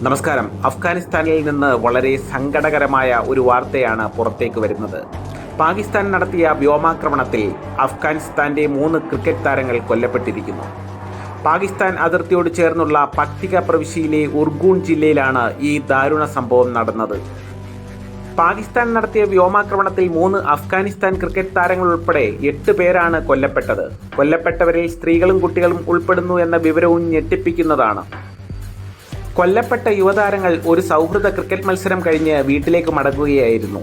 നമസ്കാരം. അഫ്ഗാനിസ്ഥാനിൽ നിന്ന് വളരെ സങ്കടകരമായ ഒരു വാർത്തയാണ് പുറത്തേക്ക് വരുന്നത്. പാകിസ്ഥാൻ നടത്തിയ വ്യോമാക്രമണത്തിൽ അഫ്ഗാനിസ്ഥാന്റെ 3 ക്രിക്കറ്റ് താരങ്ങൾ കൊല്ലപ്പെട്ടിരിക്കുന്നു. പാകിസ്ഥാൻ അതിർത്തിയോട് ചേർന്നുള്ള പക്തിക പ്രവിശ്യയിലെ ഉർഗൂൺ ജില്ലയിലാണ് ഈ ദാരുണ സംഭവം നടന്നത്. പാകിസ്ഥാൻ നടത്തിയ വ്യോമാക്രമണത്തിൽ 3 അഫ്ഗാനിസ്ഥാൻ ക്രിക്കറ്റ് താരങ്ങൾ ഉൾപ്പെടെ 8 പേരാണ് കൊല്ലപ്പെട്ടത്. കൊല്ലപ്പെട്ടവരിൽ സ്ത്രീകളും കുട്ടികളും ഉൾപ്പെടുന്നു എന്ന വിവരവും ഞെട്ടിപ്പിക്കുന്നതാണ്. കൊല്ലപ്പെട്ട യുവതാരങ്ങൾ ഒരു സൗഹൃദ ക്രിക്കറ്റ് മത്സരം കഴിഞ്ഞ് വീട്ടിലേക്ക് മടങ്ങുകയായിരുന്നു.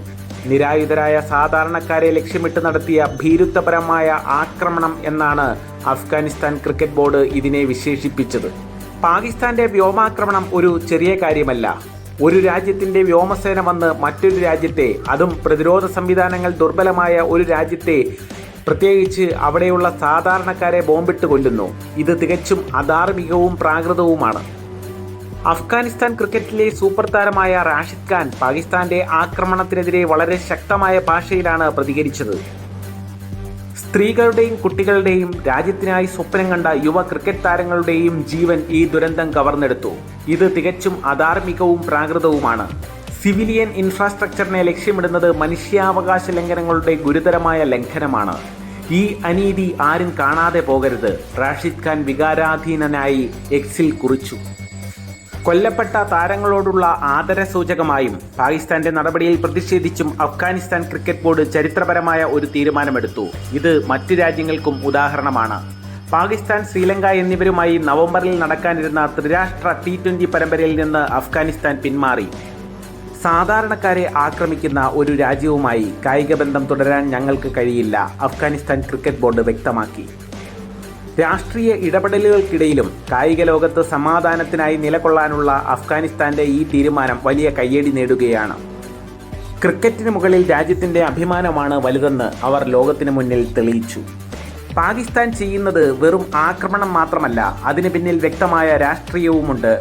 നിരായുധരായ സാധാരണക്കാരെ ലക്ഷ്യമിട്ട് നടത്തിയ ഭീരുത്വപരമായ ആക്രമണം എന്നാണ് അഫ്ഗാനിസ്ഥാൻ ക്രിക്കറ്റ് ബോർഡ് ഇതിനെ വിശേഷിപ്പിച്ചത്. പാകിസ്ഥാന്റെ വ്യോമാക്രമണം ഒരു ചെറിയ കാര്യമല്ല. ഒരു രാജ്യത്തിന്റെ വ്യോമസേന വന്ന് മറ്റൊരു രാജ്യത്തെ, അതും പ്രതിരോധ സംവിധാനങ്ങൾ ദുർബലമായ ഒരു രാജ്യത്തെ, പ്രത്യേകിച്ച് അവിടെയുള്ള സാധാരണക്കാരെ ബോംബിട്ട് കൊല്ലുന്നു. ഇത് തികച്ചും അധാർമികവും പ്രാകൃതവുമാണ്. അഫ്ഗാനിസ്ഥാൻ ക്രിക്കറ്റിലെ സൂപ്പർ താരമായ റാഷിദ് ഖാൻ പാകിസ്ഥാന്റെ ആക്രമണത്തിനെതിരെ വളരെ ശക്തമായ ഭാഷയിലാണ് പ്രതികരിച്ചത്. സ്ത്രീകളുടെയും കുട്ടികളുടെയും രാജ്യത്തിനായി സ്വപ്നം കണ്ട യുവ ക്രിക്കറ്റ് താരങ്ങളുടെയും ജീവൻ ഈ ദുരന്തം കവർന്നെടുത്തു. ഇത് തികച്ചും അധാർമികവും പ്രാകൃതവുമാണ്. സിവിലിയൻ ഇൻഫ്രാസ്ട്രക്ചറിനെ ലക്ഷ്യമിടുന്നത് മനുഷ്യാവകാശ ലംഘനങ്ങളുടെ ഗുരുതരമായ ലംഘനമാണ്. ഈ അനീതി ആരും കാണാതെ പോകരുത്, റാഷിദ് ഖാൻ വികാരാധീനനായി എക്സിൽ കുറിച്ചു. കൊല്ലപ്പെട്ട താരങ്ങളോടുള്ള ആദരസൂചകമായും പാകിസ്ഥാന്റെ നടപടിയിൽ പ്രതിഷേധിച്ചും അഫ്ഗാനിസ്ഥാൻ ക്രിക്കറ്റ് ബോർഡ് ചരിത്രപരമായ ഒരു തീരുമാനമെടുത്തു. ഇത് മറ്റു രാജ്യങ്ങൾക്കും ഉദാഹരണമാണ്. പാകിസ്ഥാൻ, ശ്രീലങ്ക എന്നിവരുമായി നവംബറിൽ നടക്കാനിരുന്ന ത്രിരാഷ്ട്ര T20 പരമ്പരയിൽ നിന്ന് അഫ്ഗാനിസ്ഥാൻ പിന്മാറി. സാധാരണക്കാരെ ആക്രമിക്കുന്ന ഒരു രാജ്യവുമായി കായിക ബന്ധം തുടരാൻ ഞങ്ങൾക്ക് കഴിയില്ല, അഫ്ഗാനിസ്ഥാൻ ക്രിക്കറ്റ് ബോർഡ് വ്യക്തമാക്കി. രാഷ്ട്രീയ ഇടപെടലുകൾക്കിടയിലും കായിക ലോകത്ത് സമാധാനത്തിനായി നിലകൊള്ളാനുള്ള അഫ്ഗാനിസ്ഥാന്റെ ഈ തീരുമാനം വലിയ കയ്യടി നേടുകയാണ്. ക്രിക്കറ്റിന് മുകളിൽ രാജ്യത്തിന്റെ അഭിമാനമാണ് വലുതെന്ന് അവർ ലോകത്തിന് മുന്നിൽ തെളിയിച്ചു. പാകിസ്ഥാൻ ചെയ്യുന്നത് വെറും ആക്രമണം മാത്രമല്ല, അതിന് പിന്നിൽ വ്യക്തമായ രാഷ്ട്രീയവുമുണ്ട്.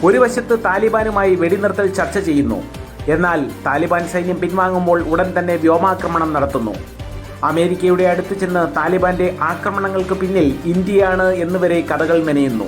ഒരു വശത്ത് താലിബാനുമായി വെടിനിർത്തൽ ചർച്ച ചെയ്യുന്നു, എന്നാൽ താലിബാൻ സൈന്യം പിൻവാങ്ങുമ്പോൾ ഉടൻ തന്നെ വ്യോമാക്രമണം നടത്തുന്നു. അമേരിക്കയുടെ അടുത്ത് ചെന്ന് താലിബാന്റെ ആക്രമണങ്ങൾക്ക് പിന്നിൽ ഇന്ത്യയാണ് എന്നുവരെ കഥകൾ മെനയുന്നു.